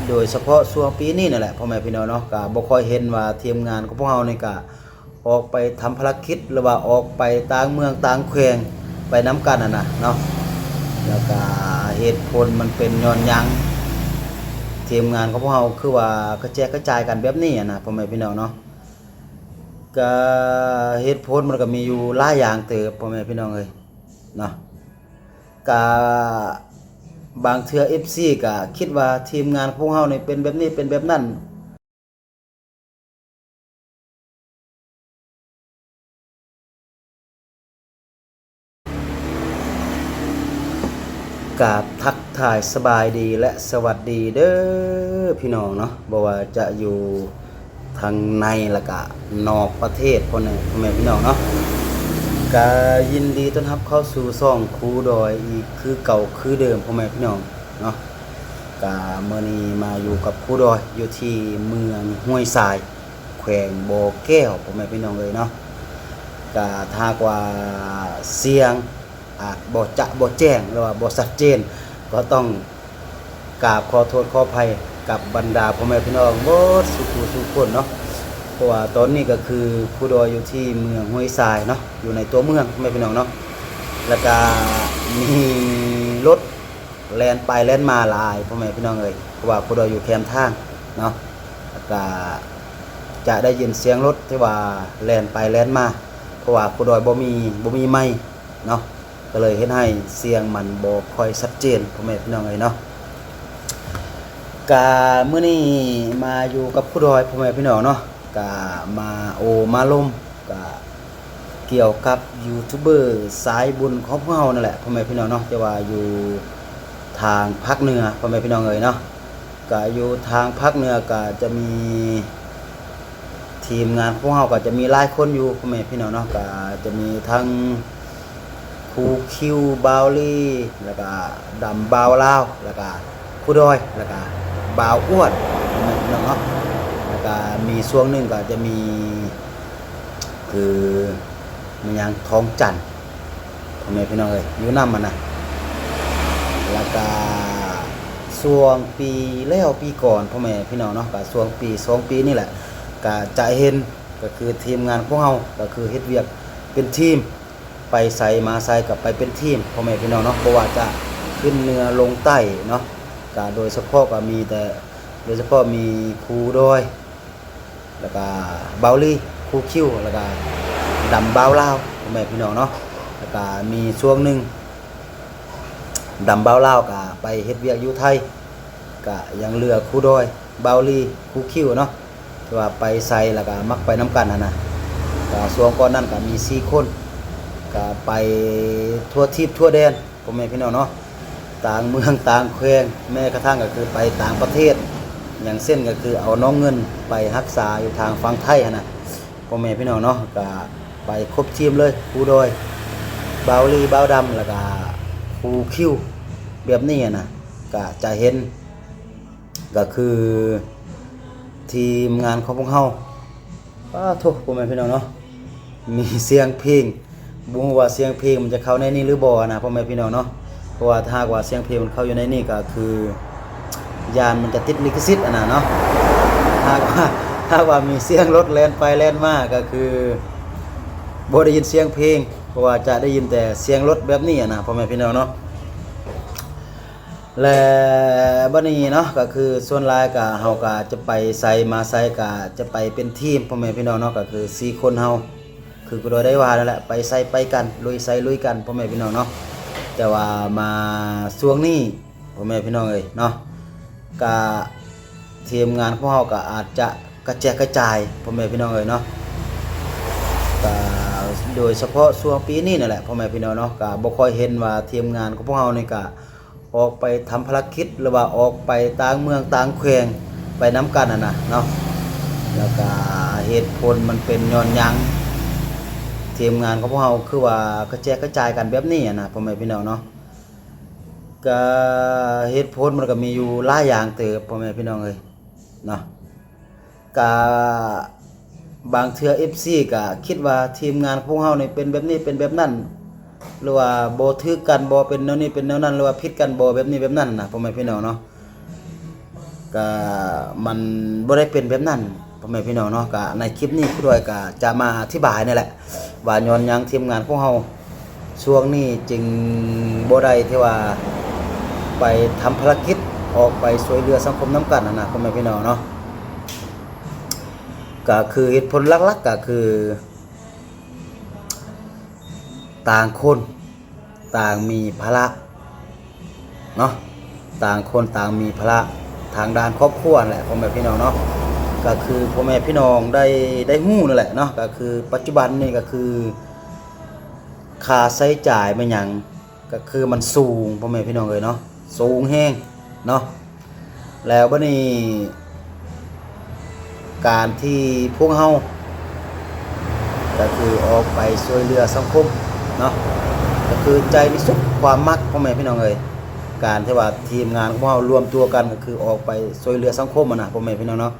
โดยเฉพาะช่วงปีนี้นี่แหละพ่อแม่พี่น้องเนาะก็บ่ค่อยเห็นว่าทีมงานของพวกเรานี่ก็ออกไปทำภารกิจหรือว่าออกไปต่างเมืองต่างแขวงไปนํกันน่ะเนาะแล้วก็เหตุผลมันเป็นย้อนหยังทีมงานของพวกเราคือว่ากระแจกกระจายกันแบบนี้นะพ่อแม่พี่น้องเนาะก็เหตุผลมันก็มีอยู่หลายอย่างเติบพ่อแม่พี่น้องเอ้ยเนาะก็บางเทื่อ FC ก็คิดว่าทีมงานพวกเฮานี่เป็นแบบนี้เป็นแบบนั้นกราบทักทายสบายดีและสวัสดีเด้อพี่น้องเนาะบ่ว่าจะอยู่ทางในและก็นอกประเทศพ่อแม่พี่น้องเนาะก็ยินดีต้อนรับเข้าสู่ช่องครูดอยอีกคือเก่าคือเดิมพ่อแม่พี่น้องเนาะก็มื้อนี้มาอยู่กับครูดอยอยู่ที่เมืองห้วยทรายแขวงบ่อแก้วพ่อแม่พี่น้องเลยเนาะก็ถ้าว่าเสียงอาจบ่แจ้งหรือว่าบ่ชัดเจนก็ต้องกราบขอโทษขออภัยกับบรรดาพ่อแม่พี่น้องเบิดสุขทุกคนเนาะเพราะว่าตอนนี้ก็คือครูดอยอยู่ที่เมืองห้วยทรายเนาะอยู่ในตัวเมืองพ่อแม่พี่น้องเนาะแล้วก็มีรถแล่นไปแล่นมาหลายพ่อแม่พี่น้องเอ้ยเพราะว่าครูดอยอยู่แคมป์ทางเนาะแล้วก็จะได้ยินเสียงรถที่ว่าแล่นไปแล่นมาเพราะว่าครูดอยบ่มีไมค์เนาะก็เลยเฮ็ดให้เสียงมันบ่ค่อยชัดเจนพ่อแม่พี่น้องเอ้ยเนาะกะมื้อนี้มาอยู่กับครูดอยพ่อแม่พี่น้องเนาะกะมามาลมกะเกี่ยวกับยูทูบเบอร์สายบุญของพวกเรานั่นแหละพ่อแม่พี่น้องเนาะแต่ว่าอยู่ทางภาคเหนือพ่อแม่พี่น้องเอ้ยเนาะกะอยู่ทางภาคเหนือก็จะมีทีมงานพวกเราก็จะมีหลายคนอยู่พ่อแม่พี่น้องเนาะก็จะมีทั้งครูคิวบาวลี่แล้วก็ดำบาวลาวแล้วก็ครูดอยแล้วก็บาวอ้วนพ่อแม่พี่น้องเนาะแล้วก็มีช่วงหนึงก็จะมีคือมันยังท้องจันทร์พ่อแม่พี่น้องเอ้ยอยู่นำมันน่ะแล้วก็ช่วงปีแล้วปีก่อนพ่อแม่พี่น้องเนาะก็ช่วงปี2ปีนี่แหละก็จะเห็นก็คือทีมงานพวกเราก็คือเฮ็ดเวียกเป็นทีมไปใส่มาใส่กับไปเป็นทีมพ่อแม่พี่น้องเนาะเพราะว่าจะขึ้นเหนือลงใต้เนาะก็โดยเฉพาะก็มีแต่โดยเฉพาะมีครูดอยแล้วก็บาวลี่ครูคิวแล้วก็ดำบาวลาวพ่อแม่พี่น้องเนาะแล้วก็มีช่วงหนึงดำบาวลาวก็ไปเฮ็ดเวียกอยู่ไทยก็ยังเหลือครูดอยบาวลี่ครูคิวเนาะที่ว่าไปใส่แล้วก็มักไปนํกันนะก็ช่วงก่อนนั้นก็มี4คนก็ไปทั่วทิพย์ทั่วแดนพ่อแม่พี่น้องเนาะต่างเมืองต่างแขวงแม้กระทั่งก็คือไปต่างประเทศอย่างเช่นก็คือเอาน้องเงินไปรักษาอยู่ทางฝั่งไทยนะพ่อแม่พี่น้องเนาะก็ไปครบทีมเลยครูดอยบาวลีบาวดำแล้วก็ครูคิวแบบนี้นะก็จะเห็นก็คือทีมงานของพวกเราโทษพ่อแม่พี่น้องเนาะมีเสียงเพลงบ่ฮู้ว่าเสียงเพลงมันจะเข้าในนี้หรือบ่นะพ่อแม่พี่น้องเนาะเพราะว่าถ้าว่าเสียงเพลงมันเข้าอยู่ในนี้ก็คือยานมันจะติดลิขสิทธิ์เนาะถ้าว่ามีเสียงรถแล่นไปแล่นมาก็คือบ่ได้ยินเสียงเพลงเพราะว่าจะได้ยินแต่เสียงรถแบบนี้นะพ่อแม่พี่น้องเนาะและบัดนี้เนาะก็คือส่วนหลายก็เฮาก็จะไปใส่มาใส่ก็จะไปเป็นทีมพ่อแม่พี่น้องเนาะก็คือ4คนเฮาคือก็ได้ว่านั่นแหละไปใส่ไปกันลุยใส่ลุยกันพ่อแม่พี่น้องเนาะแต่ว่ามาช่วงนี้พ่อแม่พี่น้องเอ้ยเนาะก็ทีมงานของเฮาก็อาจจะกระแจกกระจายพ่อแม่พี่น้องเอ้ยเนาะก็โดยเฉพาะช่วงปีนี้นั่นแหละพ่อแม่พี่น้องเนาะก็บ่ค่อยเห็นว่าทีมงานของพวกเฮานี่ก็ออกไปทำภารกิจหรือว่าออกไปต่างเมืองต่างแขวงไปนํกันน่ะเนาะแล้วก็เหตุผลมันเป็นย้อนหยังทีมงานของพวกเราคือว่ากระแจกกระจายกันแบบนี้นะพ่อแม่พี่น้องเนาะก็เหตุผลมันก็มีอยู่หลายอย่างเติบพ่อแม่พี่น้องเอ้ยเนาะก็บางเทื่อ FC ก็คิดว่าทีมงานของพวกเรานี่เป็นแบบนี้เป็นแบบนั้นหรือว่าบ่ถือกันบ่เป็นแนวนี้เป็นแนวนั้นหรือว่าผิดกันบ่แบบนี้แบบนั้นนะพ่อแม่พี่น้องเนาะ ก็มันบ่ได้เป็นแบบนั้นพ่อแม่พี่น้องเนาะก็ในคลิปนี้ผู้ด้วยก็จะมาอธิบายนี่แหละว่าย้อนหยังทีมงานของเฮาช่วงนี้จึงบ่ได้ที่ว่าไปทำภารกิจออกไปช่วยเหลือสังคมนํกันนะพ่อแม่พี่น้องเนาะก็คือเหตุผลหลักๆก็คือต่างคนต่างมีภาระเนาะต่างคนต่างมีภาระทางด้านครอบครัวแหละพ่อแม่พี่น้องเนาะก็คือพ่อแม่พี่น้องได้ฮู้นั่นแหละเนาะก็คือปัจจุบันนี่ก็คือค่าใช้จ่ายมันหยังก็คือมันสูงพ่อแม่พี่น้องเนาะสูงแฮงเนาะแล้วบัดนี้การที่พวกเฮาก็คือออกไปช่วยเหลือสังคมเนาะก็คือใจที่สุดความมักพ่อแม่พี่น้องการที่ว่าทีมงานของเรารวมตัวกันก็คือออกไปช่วยเหลือสังคมนะพ่อแม่พี่น้องเนาะ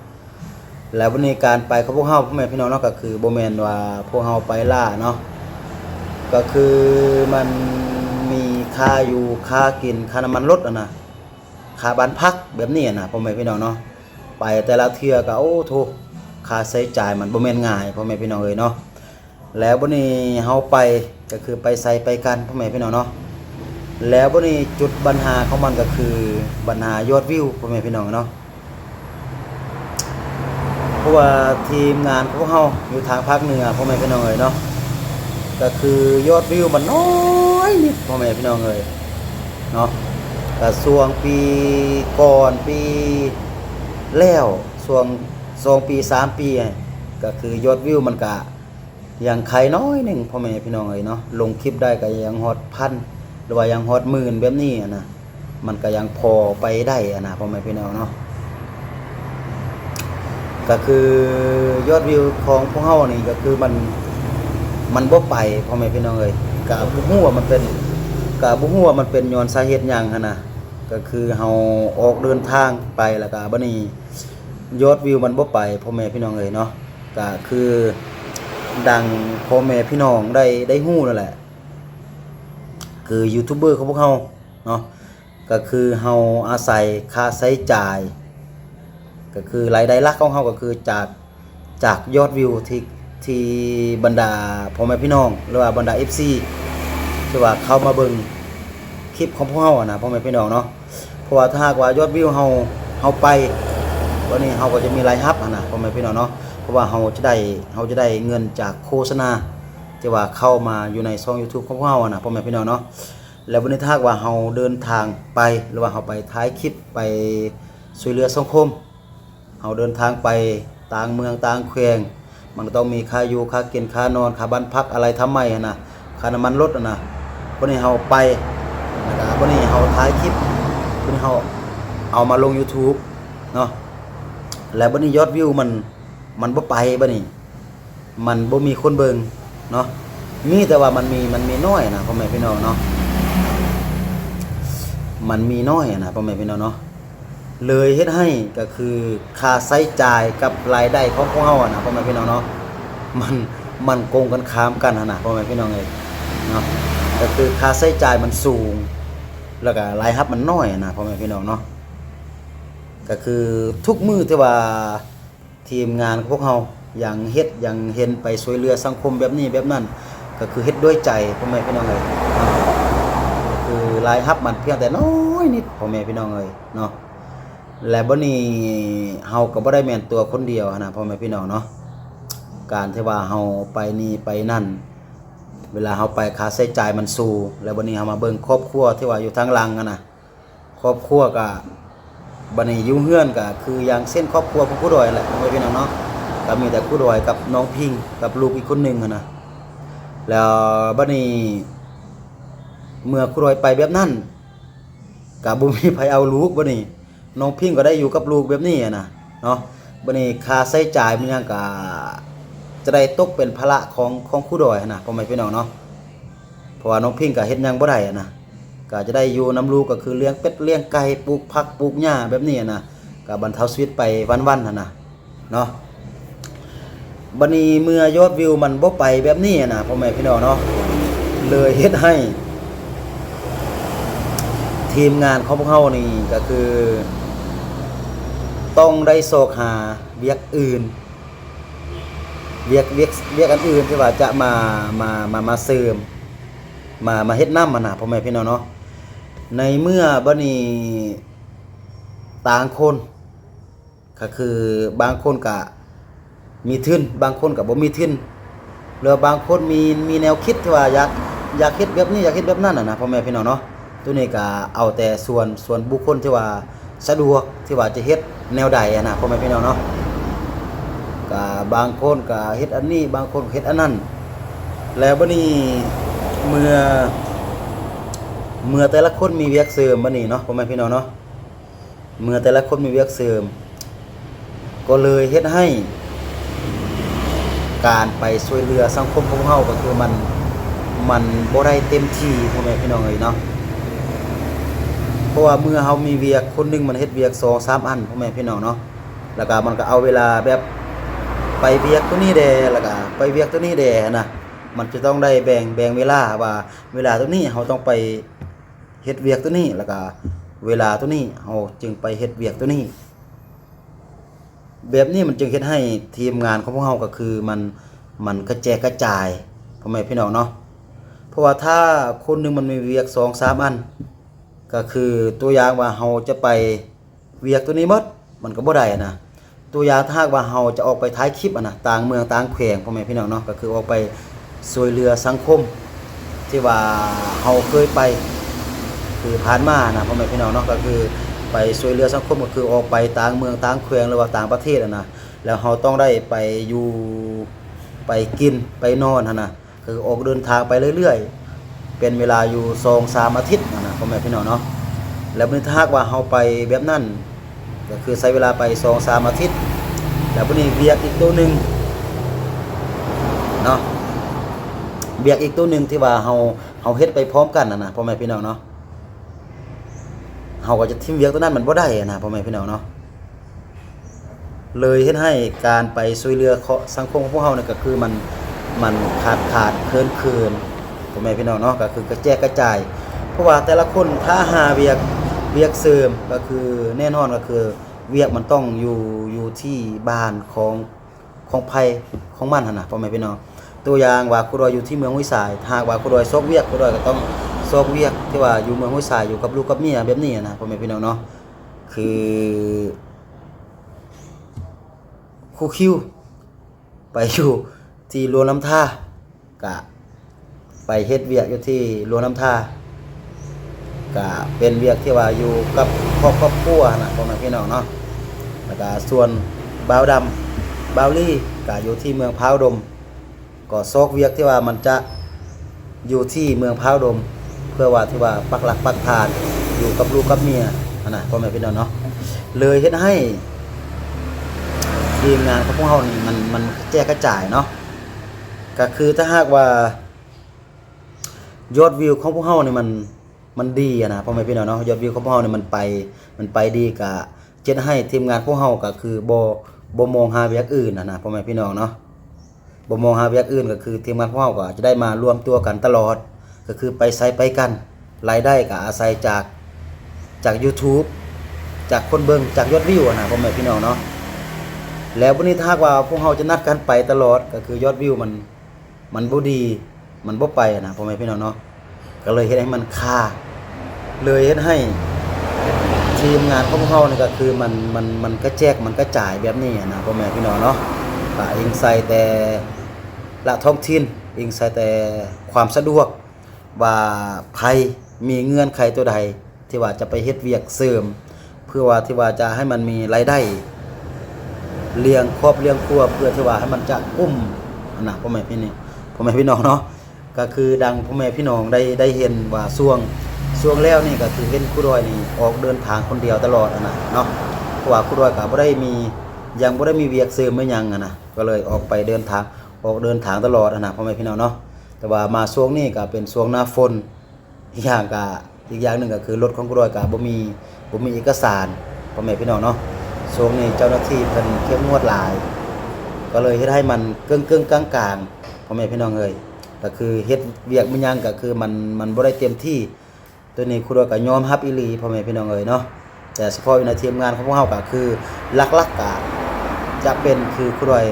แล้ววันนี้การไปของพวกเฮาพ่อแม่พี่น้องเนาะก็คือบ่แม่นว่าพวกเฮาไปล่าเนาะก็คือมันมีค่าอยู่ค่ากินค่าน้ำมันรถนะค่าบ้านพักแบบนี้นะพ่อแม่พี่น้องเนาะไปแต่ละเทื่อก็โอ้โธ่ค่าใช้จ่ายมันบ่แม่นง่ายพ่อแม่พี่น้องเนาะแล้ววันนี้เฮาไปก็คือไปใส่ไปกันพ่อแม่พี่น้องเนาะแล้ววันนี้จุดปัญหาของมันก็คือปัญหายอดวิวพ่อแม่พี่น้องเนาะเพราะว่าทีมงานของพวกเฮาอยู่ทางภาคเหนือพ่อแม่พี่น้องเนาะก็คือยอดวิวมันน้อยนิดพ่อแม่พี่น้องเนาะก็ช่วงปีก่อนปีแล้วช่วง2ปี3ปีก็คือยอดวิวมันก็ยังใครน้อยนึงพ่อแม่พี่น้องเนาะลงคลิปได้ก็ยังฮอดพันหรือว่ายังฮอดหมื่นแบบนี้นะมันก็ยังพอไปได้นะพ่อแม่พี่น้องเนาะก็คือยอดวิวของพวกเฮานี่ก็คือมันบ่ไปพ่อแม่พี่น้องก็บ่ฮู้ว่ามันเป็นก็บ่ฮู้ว่ามันเป็นย้อนสาเหตุหยังหั่นน่ะก็คือเฮาออกเดินทางไปแล้วก็บัดนี้ยอดวิวมันบ่ไปพ่อแม่พี่น้องเนาะก็คือดังพ่อแม่พี่น้องได้ฮู้นั่นแหละคือยูทูบเบอร์ของพวกเฮาเนาะก็คือเฮาอาศัยค่าใช้จ่ายก็คือรายได้หลักของเฮาก็คือจากยอดวิวที่บรรดาพ่อแม่พี่น้องหรือว่าบรรดา FC ที่ว่าเข้ามาเบิ่งคลิปของพวกเฮานะพ่อแม่พี่น้องเนาะเพราะว่าถ้าหากว่ายอดวิวเฮาไปวันนี้เฮาก็จะมีรายรับนะพ่อแม่พี่น้องเนาะเพราะว่าเฮาจะได้เงินจากโฆษณาที่ว่าเข้ามาอยู่ในช่อง YouTube ของพวกเฮานะพ่อแม่พี่น้องเนาะแล้ววันนี้ถ้าว่าเฮาเดินทางไปหรือว่าเฮาไปท้ายคลิปไปช่วยเหลือสังคมเฮาเดินทางไปต่างเมืองต่างแขวงมันก็ต้องมีค่าอยู่ค่ากินค่านอนค่าบ้านพักอะไรทำไมนะค่าน้ำมันรถนะวันนี้เฮาไปนะครับวันนี้เฮาท้ายคลิปวันนี้เฮาเอามาลง YouTube เนาะแล้ววันนี้ยอดวิวมันบ่ไปบัดนี้มันบ่มีคนเบิ่งเนาะมีแต่ว่ามันมีน้อยนะพ่อแม่พี่น้องเนาะมันมีน้อยนะพ่อแม่พี่น้องเนาะเลยเฮ็ดให้ก็คือค่าใช้จ่ายกับรายได้ของพวกเฮานะพ่อแม่พี่น้องเนาะมันโกงกันข้ามกันนะพ่อแม่พี่น้องเนาะก็คือค่าใช้จ่ายมันสูงแล้วก็รายรับมันน้อยนะพ่อแม่พี่น้องเนาะก็คือทุกมื้อที่ว่าทีมงานของพวกเฮาอย่างเฮ็ดอย่างเห็นไปช่วยเหลือสังคมแบบนี้แบบนั้นก็คือเฮ็ดด้วยใจพ่อแม่พี่น้องก็คือรายรับมันเพียงแต่น้อยนิดพ่อแม่พี่น้องเนาะและบัดนี้เฮาก็บ่ได้แม่นตัวคนเดียวนะพ่อแม่พี่น้องเนาะการที่ว่าเฮาไปนี่ไปนั่นเวลาเฮาไปค่าใช้จ่ายมันสูงแล้วบัดนี้เฮามาเบิ่งครอบครัวที่ว่าอยู่ทางหลังนะครอบครัวก็บัดนี้อยู่เฮือนก็คืออย่างเช่นครอบครัวของผู้ดอยแหละพ่อแม่พี่น้องเนาะก็มีแต่ผู้ดอยกับน้องพิงกับลูกอีกคนนึงนะแล้วบัดนี้เมื่อผู้ดอยไปแบบนั้นก็บ่มีไผเอาลูกบัดนี้น้องพิงก็ได้อยู่กับลูกแบบนี้นะเนาะบัดนี้ค่าใช้จ่ายมันยังก็จะได้ตกเป็นภาระของผู้ดอยนะพ่อแม่พี่น้องเนาะเพราะว่าน้องพิงก็เฮ็ดหยังบ่ได้นะก็จะได้อยู่นำลูกก็คือเลี้ยงเป็ดเลี้ยงไก่ปลูกผักปลูกหญ้าแบบนี้นะก็บรรเทาชีวิตไปวันๆนะเนาะบัดนี้เมื่อยอดวิวมันบ่ไปแบบนี้นะพ่อแม่พี่น้องเนาะเลยเฮ็ดให้ทีมงานของพวกเฮานี่ก็คือ ต้องได้โศกหาเวียกอื่นเวียกอันอื่นที่ว่าจะมาเสริมมาเฮ็ดนำนะพ่อแม่พี่น้องเนาะในเมื่อบัดนี้ต่างคนก็คือบางคนก็มีทุนบางคนก็บ่มีทุนหรือบางคนมีแนวคิดที่ว่าอยากเฮ็ดแบบนี้อยากเฮ็ดแบบนั้นนะพ่อแม่พี่น้องเนาะตัวนี้ก็เอาแต่ส่วนบุคคลที่ว่าสะดวกที่ว่าจะเฮ็ดแนวใดนะพ่อแม่พี่น้องเนาะก็บางคนก็เฮ็ดอันนี้บางคนเฮ็ดอันนั้นแล้วบัดนี้เมื่อแต่ละคนมีเวียกเสริมบัดนี้เนาะพ่อแม่พี่น้องเนาะเมื่อแต่ละคนมีเวียกเสริมก็เลยเฮ็ดให้การไปช่วยเหลือสังคมของเฮาก็คือมันบ่ได้เต็มที่พ่อแม่พี่น้องเอ้ยเนาะเพราะว่าเมื่อเฮามีเวียกคนนึงมันเฮ็ดเวียก 2-3 อันพ่อแม่พี่น้องเนาะแล้วก็มันก็เอาเวลาแบบไปเวียกตัวนี้แดแล้วก็ไปเวียกตัวนี้แดนะมันจะต้องได้แบ่งเวลาว่าเวลาตัวนี้เฮาต้องไปเฮ็ดเวียกตัวนี้แล้วก็เวลาตัวนี้เฮาจึงไปเฮ็ดเวียกตัวนี้แบบนี้มันจึงเฮ็ดให้ทีมงานของพวกเฮาก็คือมันกระแจกกระจายพ่อแม่พี่น้องเนาะเพราะว่าถ้าคนนึงมันมีเวียก 2-3 อันก็คือตัวอย่างว่าเฮาจะไปเวียกตัวนี้หมดมันก็บ่ได้นะตัวอย่างถ้าว่าเฮาจะออกไปถ่ายคลิปนะต่างเมืองต่างแขวงพ่อแม่พี่น้องเนาะก็คือออกไปช่วยเหลือสังคมที่ว่าเฮาเคยไปคือผ่านมานะพ่อแม่พี่น้องเนาะก็คือไปช่วยเหลือสังคมก็คือออกไปต่างเมืองต่างแขวงหรือว่าต่างประเทศนะแล้วเฮาต้องได้ไปอยู่ไปกินไปนอนนะคือออกเดินทางไปเรื่อยๆเป็นเวลาอยู่ 2-3 อาทิตย์นะพ่อแม่พี่น้องเนาะแล้วถ้าหากว่าเฮาไปแบบนั้นก็คือใช้เวลาไป 2-3 อาทิตย์แล้วบัดนี้เวียกอีกตัวนึงเนาะเวียกอีกตัวนึงที่ว่าเฮาเฮ็ดไปพร้อมกันนะพ่อแม่พี่น้องเนาะเฮาก็จะทิ้งเวียกตัวนั้นมันบ่ได้นะพ่อแม่พี่น้องเนาะเลยเฮ็ดให้การไปช่วยเหลือสังคมของพวกเฮานี่ก็คือมันขาดเคินพ่อแม่พี่น้องเนาะก็คือกระแจกกระจายเพราะว่าแต่ละคนถ้าหาเวียกเสริมก็คือแน่นอนก็คือเวียกมันต้องอยู่ที่บ้านของไผของมันหั่นน่ะพ่อแม่พี่น้องตัวอย่างว่าครูดอยอยู่ที่เมืองห้วยทรายหากว่าครูดอยซอกเวียกครูดอยก็ต้องซอกเวียกที่ว่าอยู่เมืองห้วยทรายอยู่กับลูกกับเมียแบบนี้นะพ่อแม่พี่น้องเนาะคือครูคิวไปอยู่ที่ลวงน้ำท่ากะไปเฮ็ดเวียกอยู่ที่ลวงน้ำท่าก็เป็นเวียกที่ว่าอยู่กับครอบครัวนะพ่อแม่พี่น้องเนาะแล้วก็ส่วนบ่าวดำบ่าวลี่ก็อยู่ที่เมืองพร้าวดมก็ซอกเวียกที่ว่ามันจะอยู่ที่เมืองพร้าวดมเพื่อว่าที่ว่าปักหลักปักฐานอยู่กับลูกกับเมียนะพ่อแม่พี่น้องเนาะเลยเฮ็ดให้ทีมงานของพวกเฮานี่มันแจกกระจายเนาะก็คือถ้าหากว่ายอดวิวของพวกเฮานี่มันดีนะพ่อแม่พี่น้องเนาะยอดวิวของพวกเฮานี่มันไปดีก็เจ็ดให้ทีมงานพวกเฮาก็คือบ่มองหาเวียกอื่นนะพ่อแม่พี่น้องเนาะบ่มองหาเวียกอื่นก็คือทีมงานพวกเฮาก็จะได้มารวมตัวกันตลอดก็คือไปไสไปกันรายได้ก็อาศัยจาก YouTube จากคนเบิ่งจากยอดวิวนะพ่อแม่พี่น้องเนาะแล้ววันนี้ถ้าว่าพวกเฮาจะนัดกันไปตลอดก็คือยอดวิวมันบ่ดีมันบ่ไปนะพ่อแม่พี่น้องเนาะก็เลยเฮ็ดให้มันค่าเลยเฮ็ดให้ทีมงานของพวกเฮานี่ก็คือมันกระแจกมันกระจายแบบนี้นะพ่อแม่พี่น้องเนาะก็อิงใส่แต่ละท้องถิ่นอิงใส่แต่ความสะดวกว่าไผมีเงื่อนไขตัวใดที่ว่าจะไปเฮ็ดเวียกเสริมเพื่อว่าที่ว่าจะให้มันมีรายได้เลี้ยงครอบเลี้ยงครัวเพื่อที่ว่าให้มันจะกุ้มนะพ่อแม่พี่น้องเนาะก็คือดังพ่อแม่พี่น้องได้เห็นว่าช่วงแล้วนี่ก็คือเห็นครูดอยนี่ออกเดินทางคนเดียวตลอดนะเนาะเพราะว่าครูดอยก็บ่ได้มีเวียกเสริมไม่ยังนะก็เลยออกไปเดินทางตลอดนะพ่อแม่พี่น้องเนาะแต่ว่ามาช่วงนี้ก็เป็นช่วงหน้าฝนอีกอย่างหนึ่งก็คือรถของครูดอยก็บ่มีเอกสารพ่อแม่พี่น้องเนาะช่วงนี้เจ้าหน้าที่เพิ่นเข้มงวดหลายก็เลยเฮ็ดให้มันกึ่งกลางๆพ่อแม่พี่น้องเอ้ยก็คือเฮ็ดเวียกมันยังก็คือมันบ่ได้เต็มที่ตัวนี้ครูดอยก็ยอมรับอีหลีพ่อแม่พี่น้องเอ้ยเนาะ แต่เฉพาะอยู่ในทีมงานของพวกเฮาก็คือหลักๆก็จะเป็นคือครูดอย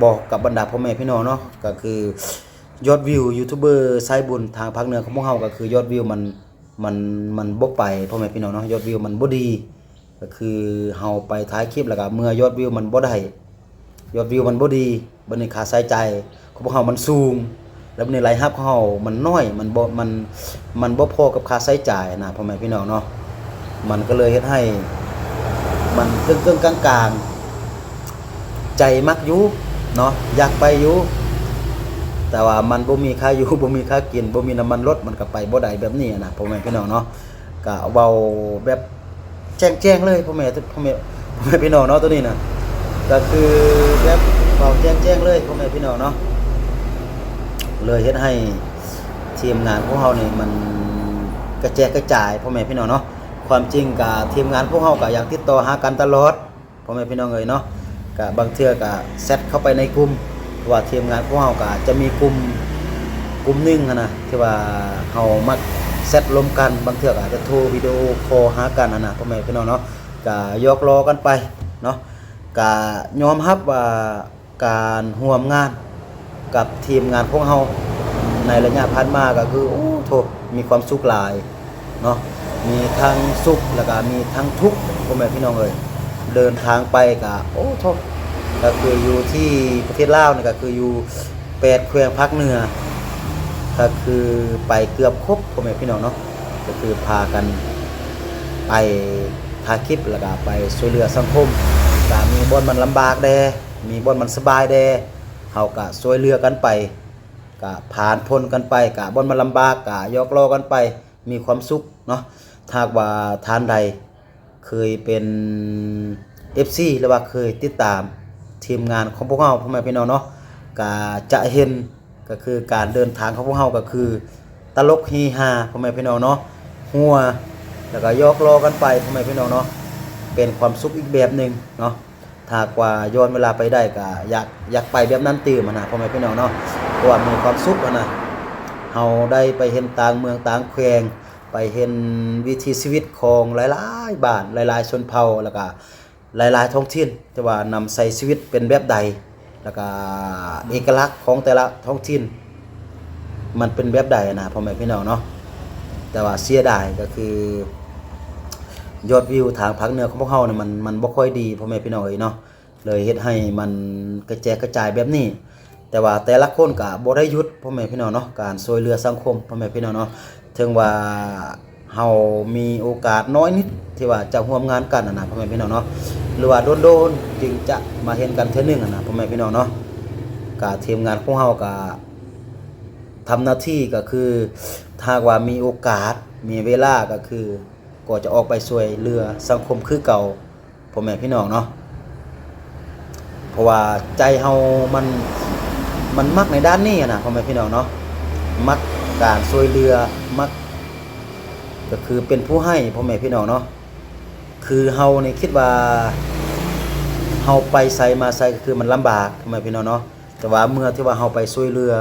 บอกกับบรรดาพ่อแม่พี่น้องเนาะก็คือยอดวิวยูทูบเบอร์สายบุญทางภาคเหนือของพวกเฮาก็คือยอดวิวมันมันบ่ไปพ่อแม่พี่น้องเนาะยอดวิวมันบ่ดีก็คือเฮาไปถ่ายคลิปแล้วก็เมื่อยอดวิวมันบ่ได้ยอดวิวมันบ่ดีบัดนี้ค่าใช้จ่ายของพวกเฮามันสูงแล้วบัดนี้รายรับของเฮามันน้อยมันบ่พอกับค่าใช้จ่ายนะพ่อแม่พี่น้องเนาะมันก็เลยเฮ็ดให้มันกึ่งๆกลางๆใจมักอยู่เนาะอยากไปอยู่แต่ว่ามันบ่มีค่าอยู่บ่มีค่ากินบ่มีน้ำมันรถมันก็ไปบ่ได้แบบนี้นะพ่อแม่พี่น้องเนาะก็เว้าแบบแจ้งๆเลยพ่อแม่พี่น้องเนาะตัวนี้นะก็คือแบบเว้าแจ้งๆเลยพ่อแม่พี่น้องเนาะเลยเฮ็ดให้ทีมงานของเฮานี่มันกระจายพ่อแม่พี่น้องเนาะความจริงก็ทีมงานพวกเฮาก็อยากติดต่อหากันตลอดพ่อแม่พี่น้องเอ้ยเนาะก็บางเทื่อก็แซดเข้าไปในกลุ่มว่าทีมงานพวกเฮาก็จะมีกลุ่มหนึงนะที่ว่าเฮามักแซดรวมกันบางเทื่อก็อาจจะโทรวิดีโอคอลหากันนะพ่อแม่พี่น้องเนาะก็ยกล้อกันไปเนาะก็ยอมรับว่าการร่วมงานกับทีมงานพวกเฮาในระยะผ่านมาก็คือโอ้โธ่มีความสุขหลายเนาะมีทั้งสุขแล้วก็มีทั้งทุกข์พ่อแม่พี่น้องเอ้ยเดินทางไปก็โอ้โธ่ก็คืออยู่ที่ประเทศลาวนี่ก็คืออยู่8แขวงภาคเหนือก็คือไปเกือบครบพ่อแม่พี่น้องเนาะก็คือพากันไปถ่ายคลิปแล้วก็ไปช่วยเหลือสังคมก็มีบ่อนมันลำบากแดมีบ่อนมันสบายแดเฮาก็ช่วยเหลือกันไปก็ผ่านพ้นกันไปก็บ่อนมันลำบากก็ยกล้อกันไปมีความสุขเนาะถ้าว่าท่านใดเคยเป็น FC หรือว่าเคยติดตามทีมงานของพวกเฮาพ่อแม่พี่น้องเนาะก็จะเห็นก็คือการเดินทางของพวกเฮาก็คือตลกเฮฮาพ่อแม่พี่น้องเนาะหัวแล้วก็ยกล้อกันไปพ่อแม่พี่น้องเนาะเป็นความสุขอีกแบบนึงเนาะถ้ากว่าย้อนเวลาไปได้ก็อยากไปแบบนั้นตื่มนะพ่อแม่พี่น้องเนาะเพราะว่ามีความสุขนะเฮาได้ไปเห็นต่างเมืองต่างแขวงไปเห็นวิถีชีวิตของหลายๆบ้านหลายๆชนเผ่าแล้วก็หลายๆท้องถิ่นที่ว่านำใช้ชีวิตเป็นแบบใดแล้วก็เอกลักษณ์ของแต่ละท้องถิ่นมันเป็นแบบใดนะพ่อแม่พี่น้องเนาะแต่ว่าเสียดายก็คือยอดวิวทางภาคเหนือของพวกเฮาเนี่ยมันบ่ค่อยดีพ่อแม่พี่น้องเอ้ยเนาะเลยเฮ็ดให้มันกระจายแบบนี้แต่ว่าแต่ละคนก็บ่ได้หยุดพ่อแม่พี่น้องเนาะการช่วยเหลือสังคมพ่อแม่พี่น้องเนาะถึงว่าเฮามีโอกาสน้อยนิดที่ว่าจะร่วมงานกันนะพ่อแม่พี่น้องเนาะหรือว่าโดนๆจึงจะมาเห็นกันเทื่อนึงนะพ่อแม่พี่น้องเนาะก็ทีมงานของเฮาก็ทำหน้าที่ก็คือถ้าว่ามีโอกาสมีเวลาก็คือก็จะออกไปช่วยเหลือสังคมคือเก่าพ่อแม่พี่น้องเนาะเพราะว่าใจเฮามันมักในด้านนี้นะพ่อแม่พี่น้องเนาะมักการช่วยเหลือมักก็คือเป็นผู้ให้พ่อแม่พี่น้องเนาะคือเฮานี่คิดว่าเฮาไปไสมาไสก็คือมันลำบากพ่อแม่พี่น้องเนาะแต่ว่าเมื่อที่ว่าเฮาไปช่วยเหลือ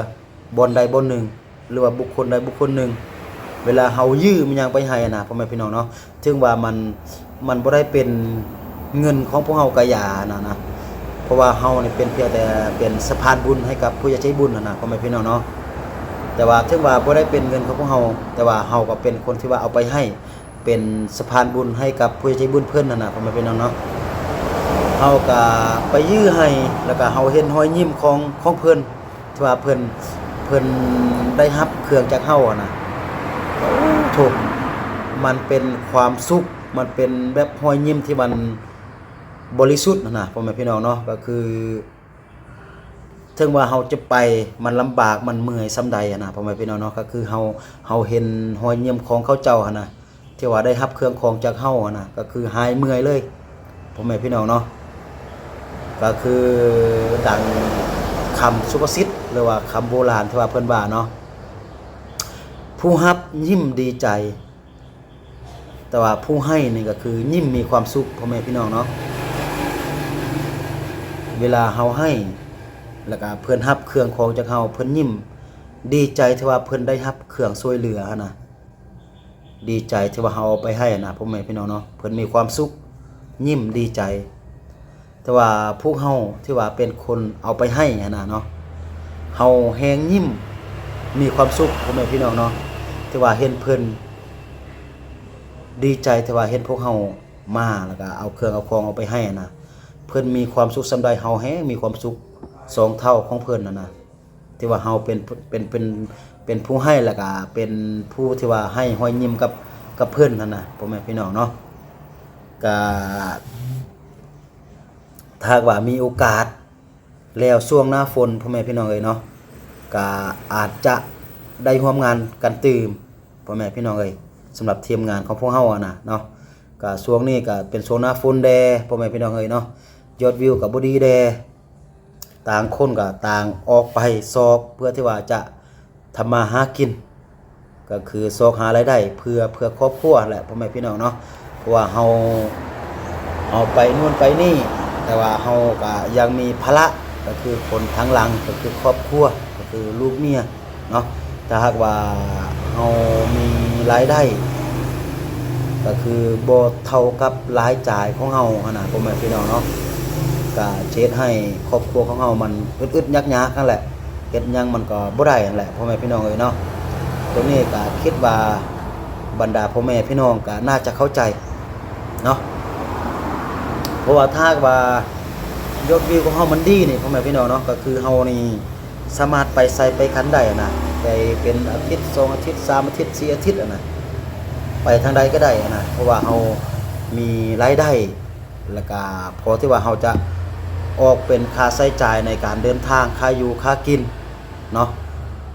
บ่อนใดบ่อนหนึ่งหรือว่าบุคคลใดบุคคลหนึ่งเวลาเฮายื้อมันยังไปให้นะพ่อแม่พี่น้องเนาะถึงว่ามันบ่ได้เป็นเงินของพวกเฮากะยานะเพราะว่าเฮานี่เป็นเพียงแต่เป็นสะพานบุญให้กับผู้ใจบุญนะพ่อแม่พี่น้องเนาะแต่ว่าถึงว่าบ่ได้เป็นเงินของพวกเฮาแต่ว่าเฮาก็เป็นคนที่ว่าเอาไปให้เป็นสะพานบุญให้กับผู้ใจบุญเพิ่นนะพ่อแม่พี่น้องเนาะเฮาก็ไปยื้อให้แล้วก็เฮาเห็นรอยยิ้มของเพิ่นที่ว่าเพิ่นได้รับเครื่องจากเฮานะถูกมันเป็นความสุขมันเป็นแบบรอยยิ้มที่มันบริสุทธิ์นะพ่อแม่พี่น้องเนาะก็คือถึงว่าเฮาจะไปมันลำบากมันเมื่อยส่ำใดนะพ่อแม่พี่น้องเนาะก็คือเฮาเห็นรอยยิ้มของเขาเจ้านะที่ว่าได้รับเครื่องของจากเฮานะก็คือหายเมื่อยเลยพ่อแม่พี่น้องเนาะก็คือดังคำสุภาษิตหรือว่าคำโบราณที่ว่าเพิ่นว่าเนาะผู้รับยิ้มดีใจแต่ว่าผู้ให้นี่ก็คือยิ้มมีความสุขพ่อแม่พี่น้องเนาะเวลาเฮาให้แล้วก็เพิ่นรับเครื่องของจากเฮาเพิ่นยิ้มดีใจที่ว่าเพิ่นได้รับเครื่องช่วยเหลือนะ ดีใจที่ว่าเฮาเอาไปให้นะพ่อแม่พี่น้องเนาะเพิ่นมีความสุขยิ้มดีใจแต่ว่าพวกเฮาที่ว่าเป็นคนเอาไปให้นะเนาะเฮาแฮงยิ้มมีความสุขพ่อแม่พี่น้องเนาะที่ว่าเห็นเพิ่นดีใจที่ว่าเห็นพวกเฮามาแล้วก็เอาเครื่องเอาของเอาไปให้นะเพิ่นมีความสุขสำใดเฮาแฮงมีความสุข2เท่าของเพิ่นนะที่ว่าเฮาเป็นผู้ให้แล้วก็เป็นผู้ที่ว่าให้ห้อยยิ้มกับเพิ่นนั่นน่ะพ่อแม่พี่น้องเนาะก็ถ้าว่ามีโอกาสแล้วช่วงหน้าฝนพ่อแม่พี่น้องเอ้ยเนาะก็อาจจะได้ร่วมงานกันตื่มพ่อแม่พี่น้องเอ้ยสำหรับทีมงานของพวกเฮานะเนาะก็ช่วงนี้ก็เป็นช่วงหน้าฝนแดพ่อแม่พี่น้องเอ้ยเนาะยอดวิวก็บ่ดีแดต่างคนก็ต่างออกไปสอบเพื่อที่ว่าจะทำมาหากินก็คือสอกหารายได้เพื่อครอบครัวแหละพ่อแม่พี่น้องเนาะเพราะว่าเฮาเอาไปนู่นไปนี่แต่ว่าเฮาก็ยังมีภาระก็คือคนทางหลังก็คือครอบครัวก็คือลูกเมียเนาะถ้าหากว่าเฮามีรายได้ก็คือบ่เท่ากับรายจ่ายของเฮาขนาดพ่อแม่พี่น้องเนาะก็เช็ดให้ครอบครัวของเฮามันอึดๆยักๆนั่นแหละเฮ็ดหยังมันก็บ่ได้นั่นแหละพ่อแม่พี่น้องเอ้ยเนาะตรงนี้ก็คิดว่าบรรดาพ่อแม่พี่น้องก็น่าจะเข้าใจเนาะเพราะว่าถ้าว่ายอดวิวของเฮามันดีนี่พ่อแม่พี่น้องเนาะก็คือเฮานี่สามารถไปใส่ไปคันได้นะไปเป็นอาทิตย์2อาทิตย์3อาทิตย์4อาทิตย์นะไปทางใดก็ได้นะเพราะว่าเฮามีรายได้แล้วก็พอที่ว่าเฮาจะออกเป็นค่าใช้จ่ายในการเดินทางค่าอยู่ค่ากินเนาะ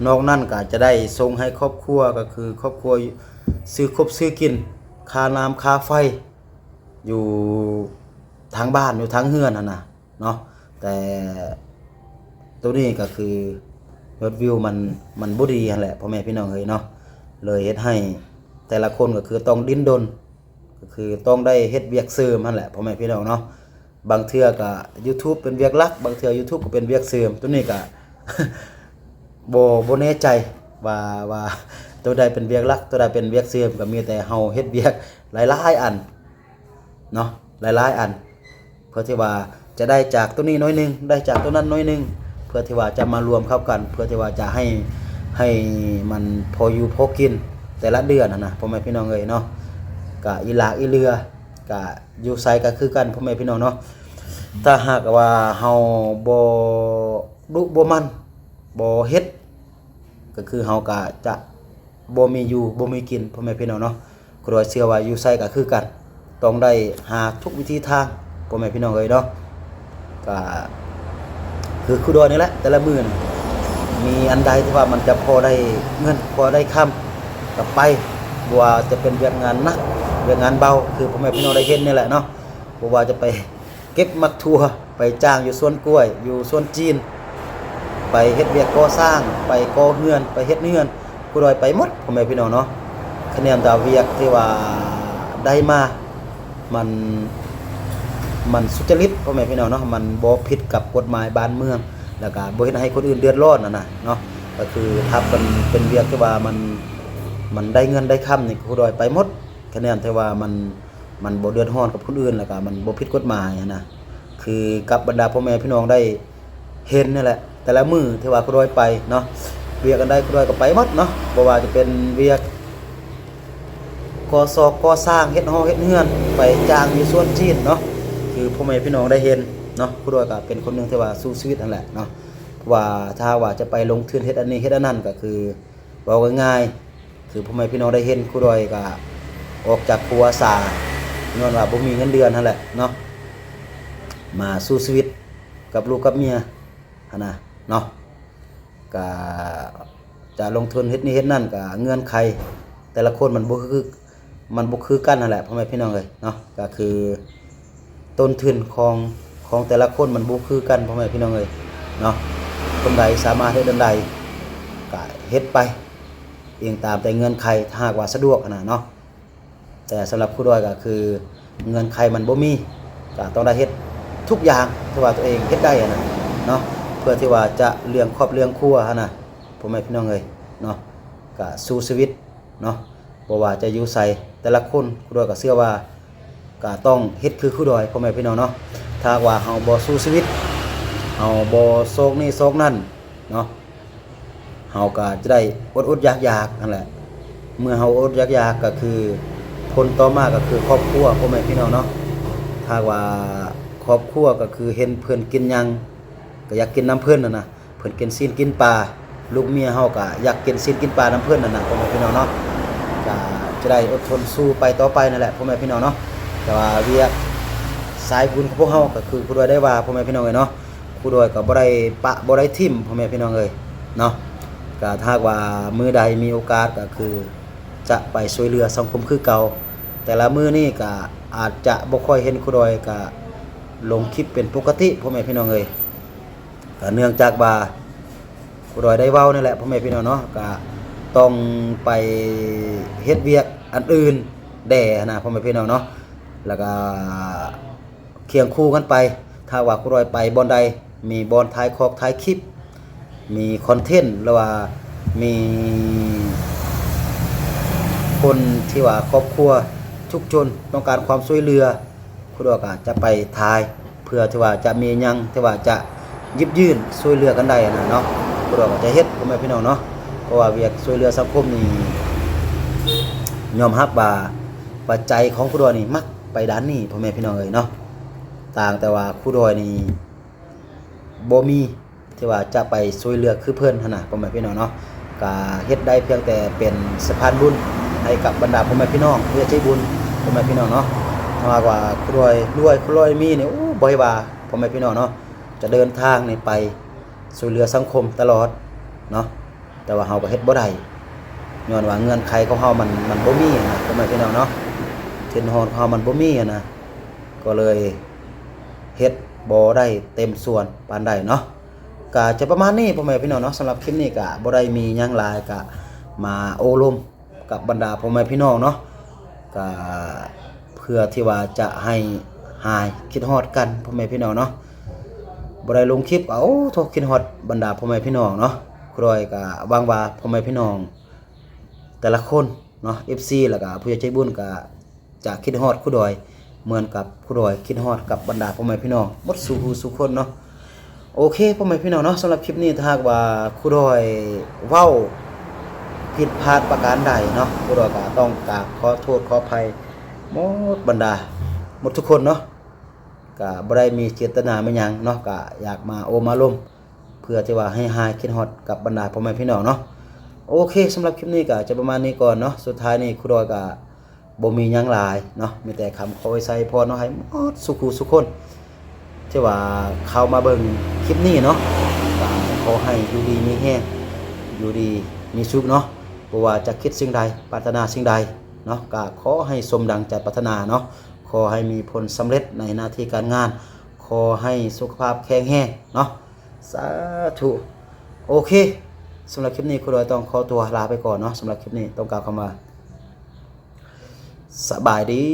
นอกนั้นก็จะได้ส่งให้ครอบครัวก็คือครอบครัวซื้อครบซื้อกินค่าน้ำค่าไฟอยู่ทางบ้านอยู่ทางเฮือนน่ะนะเนาะแต่ตัวนี้ก็คือยอดวิวมันบ่ดีนั่นแหละพ่อแม่พี่น้องเอ้ยเนาะเลยเฮ็ดให้แต่ละคนก็คือต้องดิ้นรนก็คือต้องได้เฮ็ดเวียกเสริมนั่นแหละพ่อแม่พี่น้องเนาะบางเทื่อก็ YouTube เป็นเวียกหลักบางเทื่อ YouTube ก็เป็นเวียกเสริมตัวนี้ก็ บ่แน่ใจว่าตัวใดเป็นเวียกหลักตัวใดเป็นเวียกเสริมก็มีแต่เฮาเฮ็ดเวียกหลายๆอันเนาะหลายๆอันเพื่อที่ว่าจะได้จากตัวนี้น้อยนึงได้จากตัวนั้นน้อยนึงเพื่อที่ว่าจะมารวมเข้ากันเพื่อที่ว่าจะให้มันพออยู่พอกินแต่ละเดือนนะพ่อแม่พี่น้องเอ้ยเนาะก็อีหลากอีเรือก็อยู่ไสก็คือกันพ่อแม่พี่น้องเนาะถ้าหากว่าเฮาบ่ดุบ่มันบ่เฮ็ดก็คือเฮาก็จะบ่มีอยู่บ่มีกินพ่อแม่พี่น้องเนาะก็โดยเชื่อว่าอยู่ไสก็คือกันต้องได้หาทุกวิธีทางพ่อแม่พี่น้องเอ้ยเนาะก็คือดอยนี่แหละแต่ละมื้อมีอันใดที่ว่ามันจะพอได้เงินพอได้ค้ำก็ไปบ่ว่าจะเป็นเวียกงานหนักเวียกงานเบาคือพ่อแม่พี่น้องได้เห็นนี่แหละเนาะบ่ว่าจะไปเก็บมักทั่วไปจ้างอยู่สวนกล้วยอยู่สวนจีนไปเฮ็ดเวียกก่อสร้างไปก่อเฮือนไปเฮ็ดเฮือนผู้ใดไปหมดพ่อแม่พี่น้องเนาะคะแนนดาวเวียกที่ว่าได้มามันสุจริตพ่อแม่พี่น้องเนาะมันบ่ผิดกับกฎหมายบ้านเมืองแล้วก็บ่เฮ็ดให้คนอื่นเดือดร้อนนะเนาะก็คือถ้าเป็นเวียกที่ว่ามันได้เงินได้ค่ำนี่ผู้ใดไปหมดคะแนนที่ว่ามันบ่เดือดร้อนกับคนอื่นแล้วก็มันบ่ผิดกฎหมายนะคือกับบรรดาพ่อแม่พี่น้องได้เห็นนี่แหละแต่ละมื้อที่ว่าผู้ใดไปเนาะเวียกกันได้ผู้ใดก็ไปหมดเนาะบ่ว่าจะเป็นเวียกก่อสร้างเฮ็ดหอเฮ็ดเรือนไปจ้างอยู่สวนจีนเนาะคือพ่อแม่พี่น้องได้เห็นเนาะผู้ใดก็เป็นคนนึงที่ว่าสู้ชีวิตนั่นแหละเนาะว่าถ้าว่าจะไปลงทุนเฮ็ดอันนี้เฮ็ดอันนั้นก็คือเว้าง่ายๆคือพ่อแม่พี่น้องได้เห็นผู้ใดก็ออกจากครัวสาย้อนว่าบ่มีเงินเดือนนั่นแหละเนาะมาสู้ชีวิตกับลูกกับเมียหั่นน่ะเนาะก็จะลงทุนเฮ็ดนี่เฮ็ดนั่นก็เงื่อนไขแต่ละคนมันบ่คือกันนั่นแหละพ่อแม่พี่น้องเอ้ยเนาะก็คือต้นทุนของแต่ละคนมันบ่คือกันพ่อแม่พี่น้องเอ้ยเนาะคนใดสามารถเฮ็ดอันใดก็เฮ็ดไปเองตามแต่เงื่อนไขถ้าหากว่าสะดวกนะเนาะแต่สำหรับผู้ด้อยก็คือเงื่อนไขมันบ่มีก็ต้องได้เฮ็ดทุกอย่างที่ว่าตัวเองเฮ็ดได้นะเนาะเพื่อที่ว่าจะเลี้ยงครอบเลี้ยงครัวนะพ่อแม่พี่น้องเอ้ยเนาะก็สู้ชีวิตเนาะ บ่ว่าจะอยู่ไสแต่ละคนครูดอยก็เชื่อว่าก็ต้องเฮ็ดคือครูดอยพ่อแม่พี่น้องเนาะถ้าว่าเฮาบ่สู้ชีวิตเฮาบ่โศกนี่โศกนั่นเนาะเฮาก็จะได้อดๆอยากๆนั่นแหละเมื่อเฮาอดอยากๆก็คือผลต่อมาก็คือครอบครัวพ่อแม่พี่น้องเนาะถ้าว่าครอบครัวก็คือเห็นเพิ่นกินหยังก็อยากกินน้ำเพิ่นน่ะนะเพิ่นกินซีนกินปลาลูกเมียเฮาก็อยากกินซีนกินปลาน้ำเพิ่นนั่นน่ะพ่อแม่พี่น้องเนาะก็จะได้อดทนสู้ไปต่อไปนั่นแหละพ่อแม่พี่น้องเนาะแต่ว่าเวียกสายบุญของพวกเฮาก็คือครูดอยได้ว่าพ่อแม่พี่น้องเอ้ยเนาะครูดอยก็บ่ได้ปะบ่ได้ทิ่มพ่อแม่พี่น้องเอ้ยเนาะก็ถ้าว่ามื้อใดมีโอกาสก็คือจะไปช่วยเหลือสังคมคือเก่าแต่ละมื้อนี้ก็อาจจะบ่ค่อยเห็นครูดอยก็ลงคลิปเป็นปกติพ่อแม่พี่น้องเอ้ยก็เนื่องจากว่าครูดอยได้เว้านี่แหละพ่อแม่พี่น้องเนาะก็ต้องไปเฮ็ดเวียกอันอื่นแด่นะพ่อแม่พี่น้องเนาะแล้วก็เคียงคู่กันไปถ้าว่าครูดอยไปบ่อนใดมีบ่อนถ่ายคอกถ่ายคลิปมีคอนเทนต์หรือว่ามีคนที่ว่าครอบครัวทุกชนต้องการความช่วยเหลือครูดอยก็จะไปถ่ายเพื่อที่ว่าจะมีหยังที่ว่าจะหยิบยื่นช่วยเหลือกันได้นะเนาะครูดอยก็จะเฮ็ดพ่อแม่พี่น้องเนาะเพราะว่าเวียกช่วยเหลือสังคมนี่ยอมรับว่าปัจจัยของครูดอยนี่มักไปด้านนี้พ่อแม่พี่น้องเอ้ยเนาะต่างแต่ว่าครูดอยนี่บ่มีที่ว่าจะไปช่วยเหลือคือเพิ่นหั่นน่ะพ่อแม่พี่น้องเนาะก็เฮ็ดได้เพียงแต่เป็นสะพานบุญให้กับบรรดาพ่อแม่พี่น้องเพื่อใจบุญพ่อแม่พี่น้องเนาะถ้าว่าครูดอยรวยครูดอยมีนี่โอ้บ่ให้ว่าพ่อแม่พี่น้องเนาะจะเดินทางนี่ไปช่วยเหลือสังคมตลอดเนาะแต่ว่าเฮาก็เฮ็ดบ่ได้ย้อนว่าเงื่อนไขของเฮามันบ่มีนะพ่อแม่พี่น้องเนาะเส้นฮอดของเฮามันบ่มีนะก็เลยเฮ็ดบ่ได้เต็มส่วนปานใดเนาะก็จะประมาณนี้พ่อแม่พี่น้องเนาะสำหรับคลิปนี้ก็บ่ได้มีหยังหลายก็มาโอ้ลมกับบรรดาพ่อแม่พี่น้องเนาะก็เพื่อที่ว่าจะให้หายคิดฮอดกันพ่อแม่พี่น้องเนาะบ่ได้ลงคลิปเอาโทษคิดฮอดบรรดาพ่อแม่พี่น้องเนาะครอยก็หวังว่าพ่อแม่พี่น้องแต่ละคนเนาะ FC แล้วก็ผู้ใหญ่ใจบุญก็จะคิดฮอดครูดอยเหมือนกับครูดอยคิดฮอดกับบรรดาพ่อแม่พี่น้องหมดสู่หูสู่คนเนาะโอเคพ่อแม่พี่น้องเนาะสำหรับคลิปนี้ถ้าหากว่าครูดอยเว้าผิดพลาดประการใดเนาะครูดอยก็ต้องกราบขอโทษขออภัยหมดบรรดาหมดทุกคนเนาะก็บ่ได้มีเจตนาไม่หยังเนาะก็อยากมาโอมาลมเพื่อที่ว่าให้หายคิดฮอดกับบรรดาพ่อแม่พี่น้องเนาะโอเคสำหรับคลิปนี้ก็จะประมาณนี้ก่อนเนาะสุดท้ายนี่ครูดอยก็บ่มีหยังหลายเนาะมีแต่คำขอไว้ใส่พรเนาะให้หมดสุขุสุขคนที่ว่าเข้ามาเบิ่งคลิปนี้เนาะก็ขอให้อยู่ดีมีแฮงอยู่ดีมีสุขเนาะบ่ว่าจะคิดสิ่งใดปรารถนาสิ่งใดเนาะก็ขอให้สมดังใจปรารถนาเนาะขอให้มีผลสำเร็จในหน้าที่การงานขอให้สุขภาพแข็งแรงเนาะสาธุโอเคสำหรับคลิปนี้ครูดอยต้องขอตัวลาไปก่อนเนาะสำหรับคลิปนี้ต้องกล่าวคำว่าสบายดี